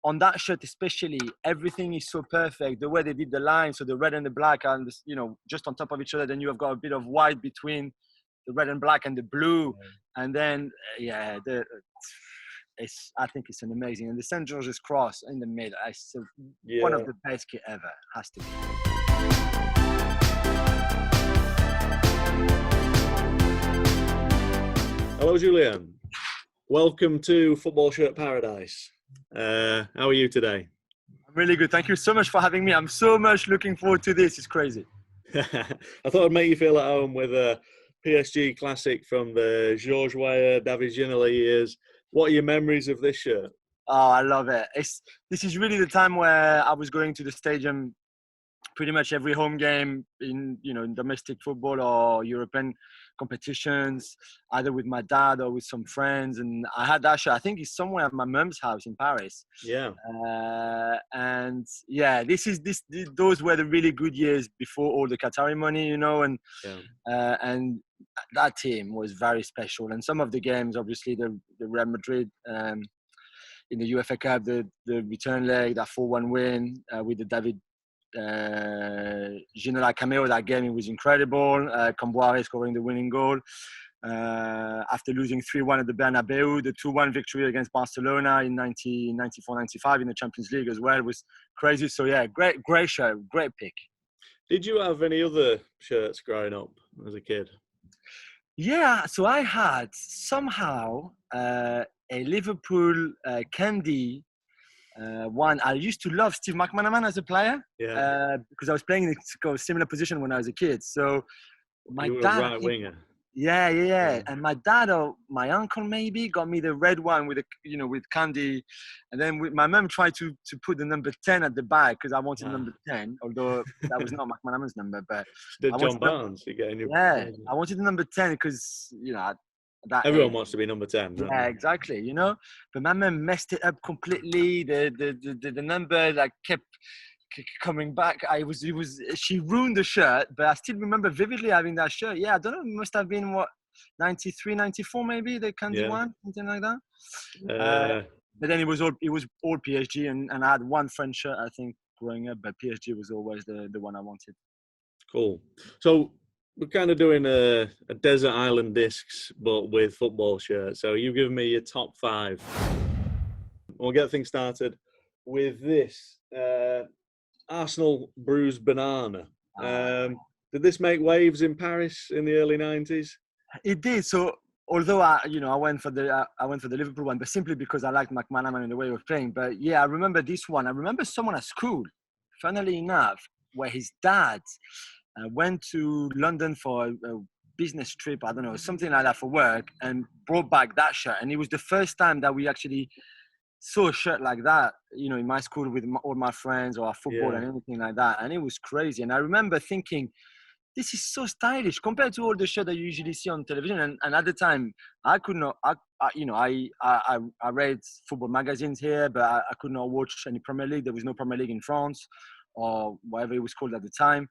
on that shirt especially, everything is so perfect. The way they did the lines, so the red and the black are, just on top of each other. Then you have got a bit of white between the red and black and the blue. And then, I think it's an amazing. And the St. George's Cross in the middle, it's one of the best kit ever, has to be. Hello, Julien. Welcome to Football Shirt Paradise. How are you today? I'm really good. Thank you so much for having me. I'm so much looking forward to this. It's crazy. I thought I'd make you feel at home with a PSG classic from the Georges Weah, David Ginola years. What are your memories of this shirt? Oh, I love it. This is really the time where I was going to the stadium pretty much every home game in domestic football or European competitions, either with my dad or with some friends. And I had that shirt. I think it's somewhere at my mum's house in Paris. Yeah. Those were the really good years before all the Qatari money, and that team was very special. And some of the games, obviously, the Real Madrid in the UEFA Cup, the return leg, that 4-1 win with the David Ginola cameo, that game, it was incredible. Camboire scoring the winning goal after losing 3-1 at the Bernabeu. The 2-1 victory against Barcelona in 1994-95 in the Champions League as well was crazy. So yeah, great show, great pick. Did you have any other shirts growing up as a kid? Yeah, so I had somehow a Liverpool candy one. I used to love Steve McManaman as a player because I was playing in a similar position when I was a kid. So my dad, right winger. Yeah. And my dad or my uncle maybe got me the red one with with candy, and then my mum tried to put the number 10 at the back because I wanted number 10, although that was not McManaman's number. But did John Barnes? I wanted the number 10 because everyone wants to be number 10. Yeah, exactly. But my mum messed it up completely. The number kept coming back. She ruined the shirt, but I still remember vividly having that shirt. Yeah, I don't know, it must have been 93, 94 maybe, the candy one, something like that. But then it was all PSG, and I had one French shirt, I think, growing up, but PSG was always the one I wanted. Cool. So we're kind of doing a desert island discs, but with football shirts. So you've given me your top 5. We'll get things started with this. Arsenal bruised banana. Did this make waves in Paris in the early 90s? It did. So although I went for the Liverpool one, but simply because I liked McManaman and the way he was playing. But yeah, I remember this one. I remember someone at school, funnily enough, where his dad went to London for a business trip, I don't know, something like that, for work, and brought back that shirt. And it was the first time that we actually saw a shirt like that, in my school with all my friends, or our football and anything like that. And it was crazy. And I remember thinking, this is so stylish compared to all the shirts that you usually see on television. And at the time, I could not, I read football magazines here, but I could not watch any Premier League. There was no Premier League in France, or whatever it was called at the time.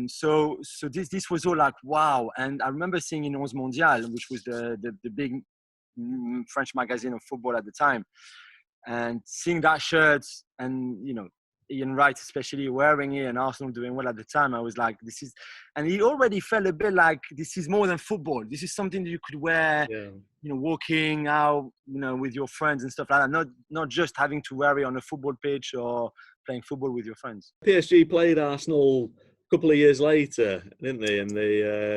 So this was all like, wow. And I remember seeing in Onze Mondial, which was the big French magazine of football at the time, and seeing that shirt, and Ian Wright especially wearing it, and Arsenal doing well at the time, I was like, this is, and he already felt a bit like, this is more than football. This is something that you could wear, walking out, with your friends and stuff like that. Not just having to wear it on a football pitch or playing football with your friends. PSG played Arsenal a couple of years later, didn't they?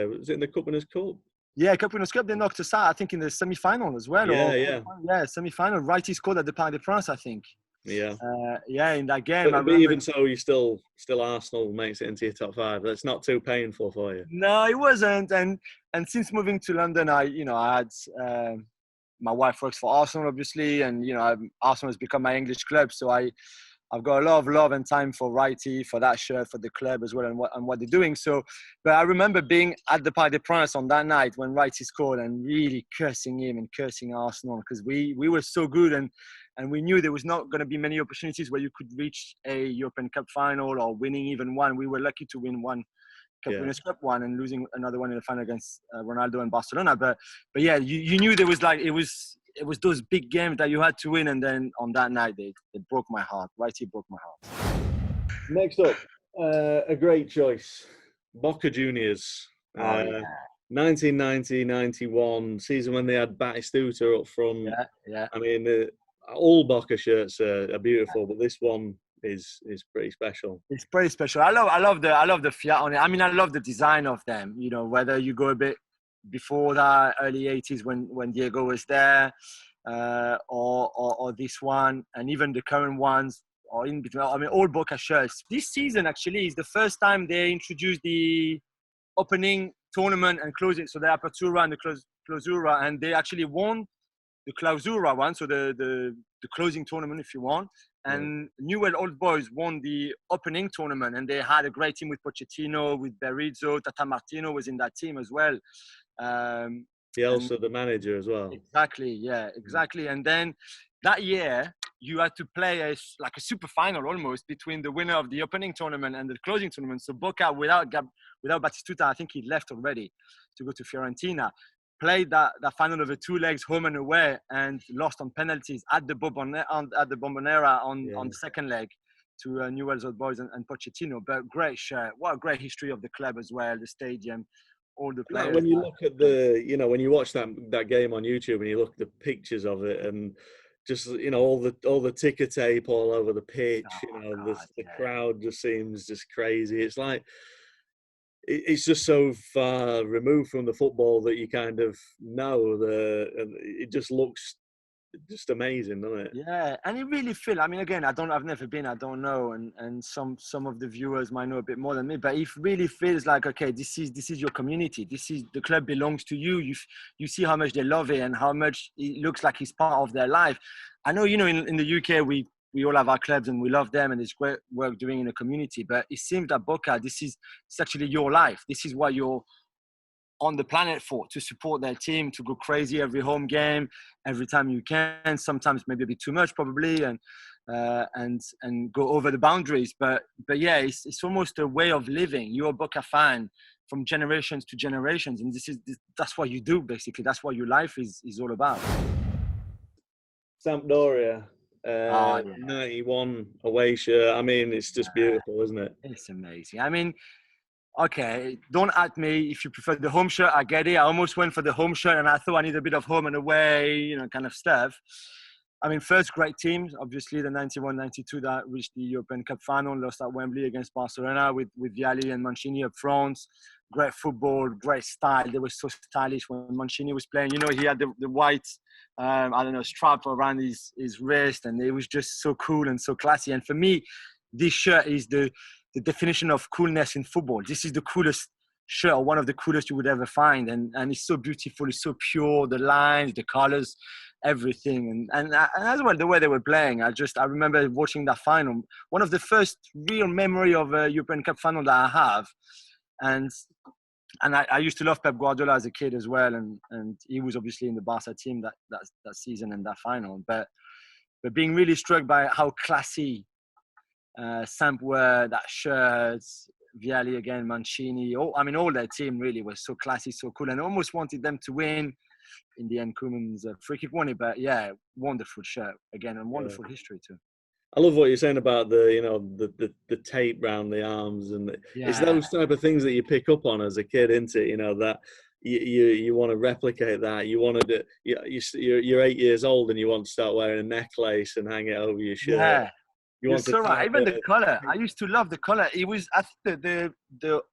Was it in the Cup Winners' Cup? Yeah, Cup Winners' Cup. They knocked us out, I think, in the semi-final as well. Yeah, semi-final. Righty scored at the Parc des Princes, I think. Yeah. In that game. But even so, you still Arsenal makes it into your top 5. That's not too painful for you. No, it wasn't. And since moving to London, I had my wife works for Arsenal, obviously, and Arsenal has become my English club. So I've got a lot of love and time for Righty, for that shirt, for the club as well, and what they're doing. So, but I remember being at the Parc des Princes on that night when Righty scored, and really cursing him and cursing Arsenal, because we were so good, and we knew there was not going to be many opportunities where you could reach a European Cup final or winning even one. We were lucky to win one Cup Winners' Cup one and losing another one in the final against Ronaldo and Barcelona. But yeah, you knew there was, like, it was it was those big games that you had to win, and then on that night they broke my heart. Righty broke my heart. Next up, a great choice, Boca Juniors. Oh yeah. 1990-91 season when they had Batistuta up front. Yeah. I mean, all Boca shirts are beautiful, but this one is pretty special. It's pretty special. I love the Fiat on it. I mean, I love the design of them. You know, whether you go a bit before that, early 80s when Diego was there, or this one, and even the current ones, or in between. I mean, all Boca shirts. This season actually is the first time they introduced the opening tournament and closing. So the Apertura and the Clausura, and they actually won the Clausura one, so the closing tournament, if you want. And Newell Old Boys won the opening tournament, and they had a great team with Pochettino, with Berizzo. Tata Martino was in that team as well. Bielsa, the manager, as well. Exactly, yeah, exactly. And then that year, you had to play like a super final almost between the winner of the opening tournament and the closing tournament. So Boca, without Batistuta, I think he left already to go to Fiorentina, played that final over 2 legs, home and away, and lost on penalties at the Bombonera on the second leg to Newell's Old Boys and Pochettino. But great shirt. What a great history of the club as well, the stadium, all the players. When you look at when you watch that game on YouTube and you look at the pictures of it, and just all the ticker tape all over the pitch, the crowd just seems just crazy. It's like it's just so far removed from the football that you kind of know it just looks just amazing, doesn't it? Yeah, and it really feels. I mean, again, I've never been. I don't know, and some of the viewers might know a bit more than me. But it really feels like, okay, this is your community. The club belongs to you. You see how much they love it and how much it looks like it's part of their life. I know, in the UK we all have our clubs and we love them, and it's great work doing in the community. But it seems that Boca, it's actually your life. This is what you're on the planet for, to support their team, to go crazy every home game, every time you can. Sometimes maybe a bit too much probably, and go over the boundaries. But yeah, it's almost a way of living. You're a Boca fan from generations to generations, and that's what you do basically. That's what your life is all about. Sampdoria, 91 away shirt. I mean, it's just beautiful, isn't it? It's amazing. I mean, okay, don't at me if you prefer the home shirt. I get it. I almost went for the home shirt, and I thought I need a bit of home and away, kind of stuff. I mean, first great teams, obviously the 91-92 that reached the European Cup final, lost at Wembley against Barcelona with Vialli and Mancini up front. Great football, great style. They were so stylish when Mancini was playing. He had the white, strap around his wrist, and it was just so cool and so classy. And for me, this shirt is the definition of coolness in football. This is the coolest shirt, or one of the coolest you would ever find. And it's so beautiful. It's so pure. The lines, the colors, everything. And as well, the way they were playing. I remember watching that final. One of the first real memory of a European Cup final that I have. And I used to love Pep Guardiola as a kid as well. And he was obviously in the Barca team that season and that final. But being really struck by how classy Samp were, that shirts, Vialli again, Mancini, all their team really was so classy, so cool, and I almost wanted them to win. In the end, Koeman's free kick won it, but yeah, wonderful shirt again, and wonderful history too. I love what you're saying about the tape round the arms, and it's those type of things that you pick up on as a kid, isn't it? That you want to replicate that. You want to you're 8 years old and you want to start wearing a necklace and hang it over your shirt. Yeah. You're so right. Even the color, I used to love the color. It was, I think, the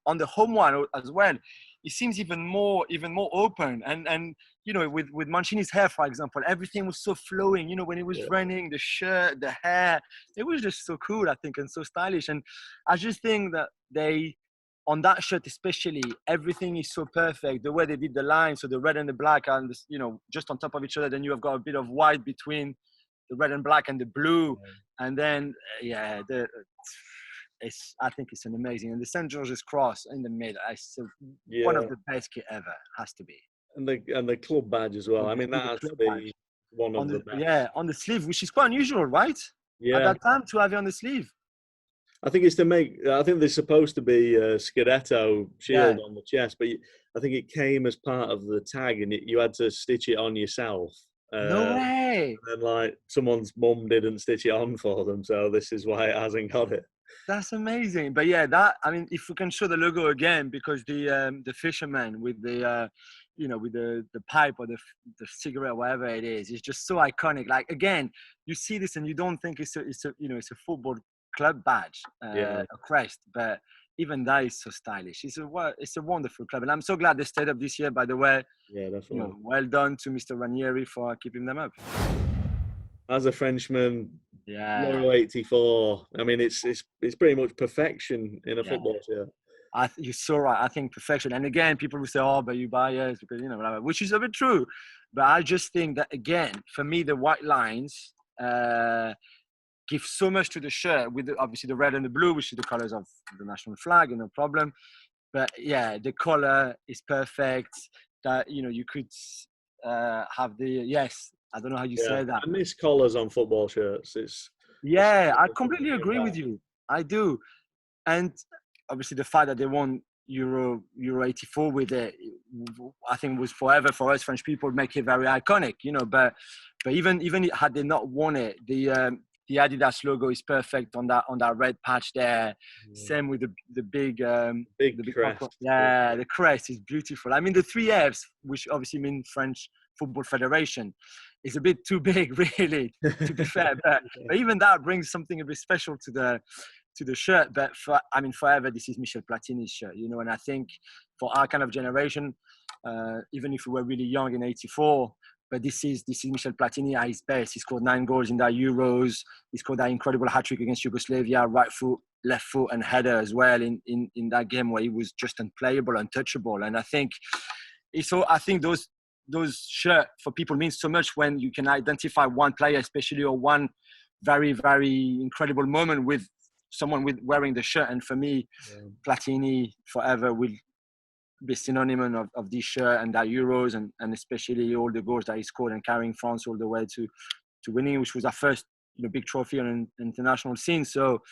on the home one as well. It seems even more open, and with Mancini's hair, for example, everything was so flowing. When he was running, the shirt, the hair, it was just so cool, I think, and so stylish. And I just think that on that shirt especially, everything is so perfect. The way they did the lines, so the red and the black, and just on top of each other. Then you have got a bit of white between the red and black and the blue, and then I think it's an amazing. And the St. George's Cross in the middle, one of the best kit ever, has to be. And the club badge as well. I mean, that has to be one of the best. Yeah, on the sleeve, which is quite unusual, right? Yeah. At that time, to have it on the sleeve. I think I think there's supposed to be a Scudetto shield on the chest, but I think it came as part of the tag, and you had to stitch it on yourself. No Uh, way. and like someone's mum didn't stitch it on for them, so this is why it hasn't got it. That's amazing. But yeah, that, I mean, if we can show the logo again, because the fisherman with the with the pipe or the cigarette, whatever it is just so iconic. Like again, you see this and you don't think it's a football club badge, Yeah, a crest, but even that is so stylish. It's a wonderful club, and I'm so glad they stayed up this year. By the way, yeah, definitely. well done to Mr. Ranieri for keeping them up. As a Frenchman, Yeah, Logo 84. I mean, it's pretty much perfection in a yeah. football shirt. You're so right. I think perfection. And again, people will say, "Oh, but you buy yours because whatever," which is a bit true. But I just think that again, for me, the white lines give so much to the shirt with obviously the red and the blue, which is the colors of the national flag, no problem. But yeah, the color is perfect. That you could have the yes. I don't know how you Yeah, say that. I miss collars on football shirts. It's Yeah, I something to completely bring agree back. with you. I do. And obviously the fact that they won Euro 84 with it, I think was forever for us French people, make it very iconic, but even had they not won it, the Adidas logo is perfect on that red patch there. Yeah. Same with the big Big crest. yeah, the crest is beautiful. I mean the three Fs, which obviously mean French Football Federation, is a bit too big really, to be fair, but even that brings something a bit special to the shirt. But forever, this is Michel Platini's shirt, and I think for our kind of generation, even if we were really young in '84, but this is Michel Platini at his best. He scored 9 goals in that Euros. He scored that incredible hat-trick against Yugoslavia, right foot, left foot, and header as well in that game where he was just unplayable, untouchable. And I think those shirts for people mean so much when you can identify one player, especially, or one very, very incredible moment with someone with wearing the shirt. And for me, Yeah. Platini forever will be synonym of this shirt and that Euros, and especially all the goals that he scored and carrying France all the way to winning, which was our first big trophy on an international scene. So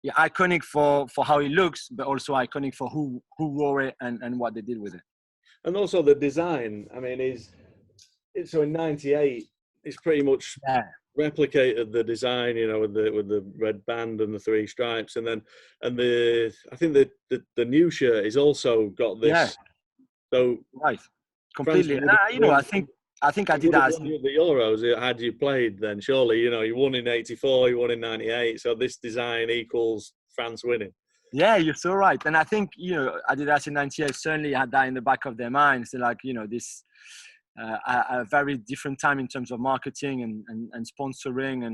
yeah, iconic for how it looks, but also iconic for who wore it and what they did with it. And also the design. I mean, so in '98, it's pretty much Yeah. replicated the design, with the red band and the 3 stripes, and I think the new shirt is also got this. Yeah. So Right. France Completely. would have And, won. I think It would have Adidas. won you the Euros had you played then. Surely, you won in '84, you won in '98. So this design equals France winning. Yeah, you're so right. And I think, Adidas in '98 certainly had that in the back of their minds. They're like, this a very different time in terms of marketing and sponsoring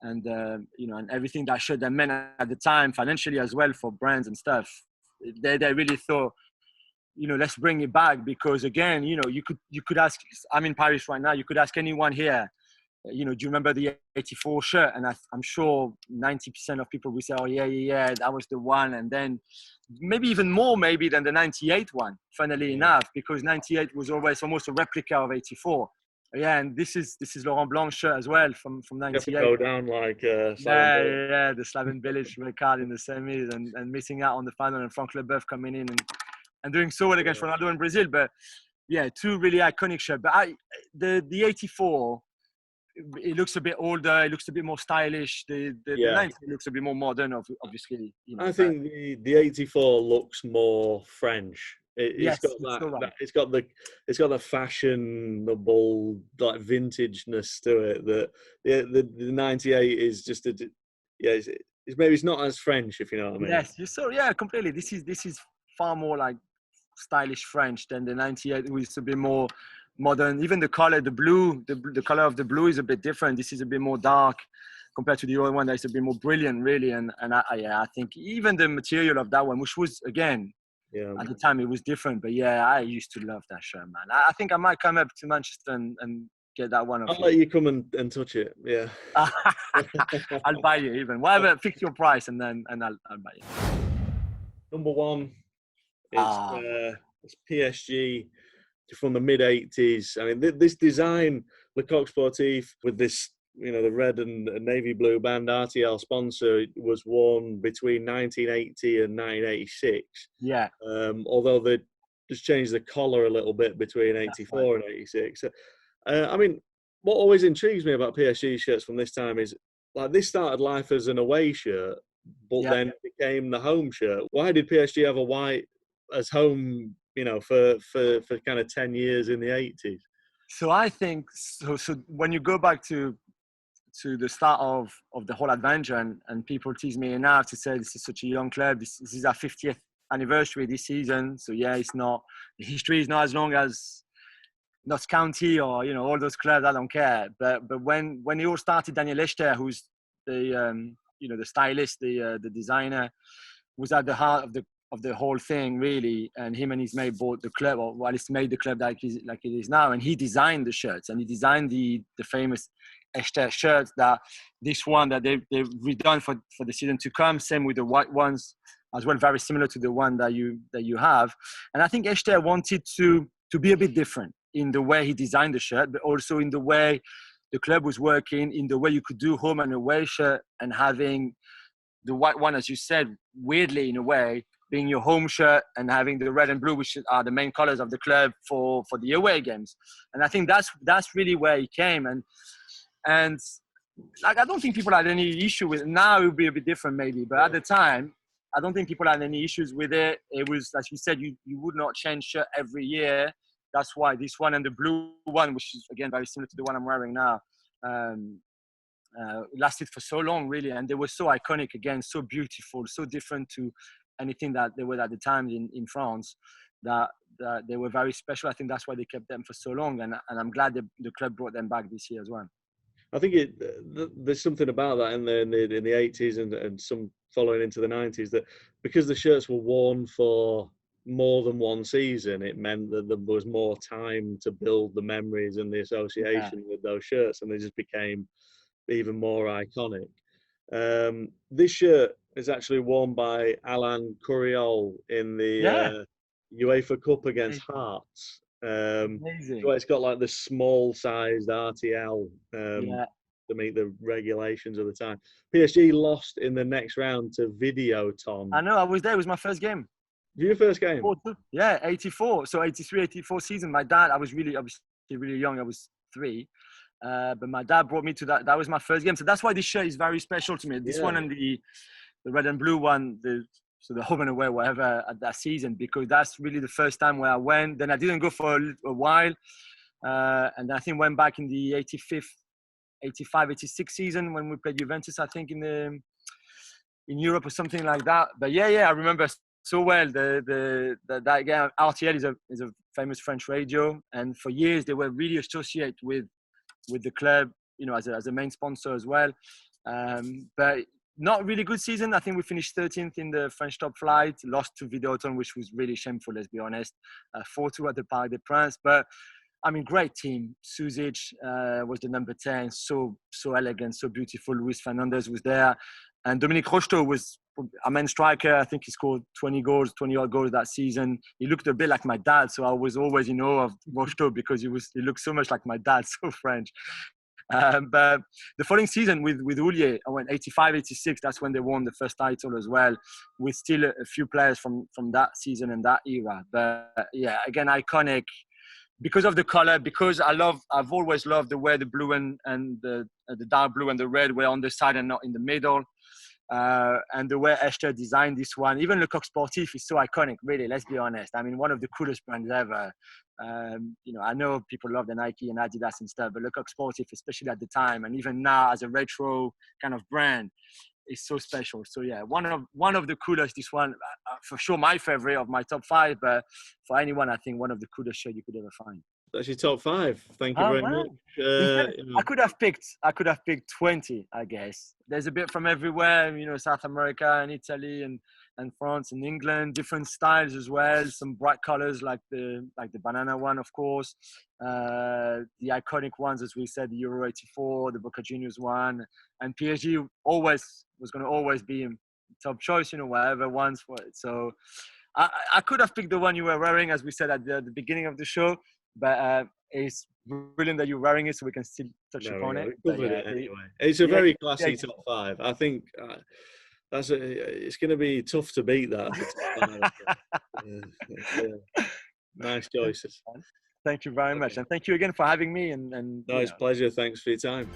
and everything that showed them meant at the time financially as well for brands and stuff. They really thought, let's bring it back, because again, you could ask. I'm in Paris right now. You could ask anyone here. Do you remember the '84 shirt? And I'm sure 90% of people will say, oh yeah, that was the one. And then maybe even more maybe than the '98 one, funnily enough, because '98 was always almost a replica of '84. Yeah, and this is Laurent Blanc's shirt as well from '98. Go down like Yeah, the Slaven Village red card in the semis and missing out on the final, and Frank Leboeuf coming in and doing so well against Ronaldo in Brazil. But yeah, 2 really iconic shirts. But the '84, it looks a bit older. It looks a bit more stylish. The 90 looks a bit more modern, obviously. I think the '84 looks more French. It's got that. So right. It's got the fashionable, like vintageness to it. That the '98 is just it's maybe it's not as French, if you know what I mean. Yes, completely. This is far more like stylish French than the '98, which is a bit more modern. Even the color, the blue, the color of the blue is a bit different. This is a bit more dark compared to the other one. That's a bit more brilliant, really. And I think even the material of that one, which was again at the time it was different, but yeah, I used to love that shirt, man. I think I might come up to Manchester and get that one. I'll let you come and touch it. Yeah, I'll buy you even whatever. Fix your price and I'll buy you. Number 1, it's PSG from the mid '80s. I mean, this design, Le Coq Sportif, with this, the red and navy blue band RTL sponsor, was worn between 1980 and 1986. Yeah. Although they just changed the collar a little bit between '84 and '86. I mean, what always intrigues me about PSG shirts from this time is, like, this started life as an away shirt, but Yeah. then became the home shirt. Why did PSG have a white as home, for kind of 10 years in the 80s? So I think so when you go back to the start of the whole adventure, and people tease me enough to say this is such a young club. This is our 50th anniversary this season. So yeah, it's not, the history is not as long as Notts County or all those clubs. I don't care. But when it all started, Daniel Echter, who's the the stylist, the designer, was at the heart of the whole thing really. And him and his mate bought the club, or well, it's made the club like it is now. And he designed the shirts, and he designed the famous Echter shirts, that this one that they've redone for the season to come. Same with the white ones as well, very similar to the one that you have. And I think Echter wanted to be a bit different in the way he designed the shirt, but also in the way the club was working, in the way you could do home and away shirt, and having the white one, as you said, weirdly in a way, being your home shirt, and having the red and blue, which are the main colors of the club for the away games. And I think that's really where he came. And like, I don't think people had any issue with it. Now it would be a bit different maybe, but at the time, I don't think people had any issues with it. It was, as you said, you would not change shirt every year. That's why this one and the blue one, which is again very similar to the one I'm wearing now, lasted for so long, really. And they were so iconic, again, so beautiful, so different to anything that they were at the time in France, that they were very special. I think that's why they kept them for so long. And I'm glad the club brought them back this year as well. I think there's something about that in the 80s and some following into the 90s, that because the shirts were worn for more than one season, it meant that there was more time to build the memories and the association with those shirts, and they just became even more iconic. This shirt is actually worn by Alain Curiol in the UEFA Cup against Hearts. Amazing. So it's got like the small sized RTL Yeah. to meet the regulations of the time. PSG lost in the next round to Videoton. I know, I was there. It was my first game. Your first game? Yeah, 84. So 83, 84 season. My dad, I was really young. I was 3. But my dad brought me to that. That was my first game. So that's why this shirt is very special to me. This one and the red and blue one, the home and away, whatever, at that season, because that's really the first time where I went. Then I didn't go for a while. And I think went back in the 85, 86 season when we played Juventus, I think, in Europe or something like that. But yeah, I remember so well that game. RTL is a famous French radio, and for years they were really associated with the club, as a main sponsor as well. But not really good season. I think we finished 13th in the French top flight, lost to Videoton, which was really shameful, let's be honest. 4-2 at the Parc des Princes. But I mean, great team. Suzic was the number 10, so elegant, so beautiful. Luis Fernandez was there. And Dominique Rocheteau was a main striker. I think he scored 20 odd goals that season. He looked a bit like my dad, so I was always in awe of Rocheteau because he looked so much like my dad, so French. But the following season with Houllier, I went 85, 86. That's when they won the first title as well, with still a few players from that season and that era. But yeah, again, iconic because of the color, because I've always loved the way the blue and the dark blue and the red were on the side and not in the middle. And the way Echter designed this one, even Le Coq Sportif is so iconic, really, let's be honest. I mean, one of the coolest brands ever. I know people love the Nike and Adidas and stuff, but Le Coq Sportif, especially at the time, and even now as a retro kind of brand, is so special. So yeah, one of the coolest, this one, for sure my favorite of my top 5, but for anyone, I think one of the coolest shirts you could ever find. That's your top 5. Thank you very much. I could have picked 20, I guess. There's a bit from everywhere, South America and Italy and France and England, different styles as well. Some bright colors like the banana one, of course. The iconic ones, as we said, the Euro 84, the Boca Juniors one, and PSG was going to always be top choice, whatever ones for it. So I could have picked the one you were wearing, as we said at the beginning of the show. But it's brilliant that you're wearing it, so we can still touch upon it. We covered it anyway. It's a very classy top 5. I think it's going to be tough to beat that. Nice choices. Thank you very much, and thank you again for having me. And No, it's a pleasure. Thanks for your time.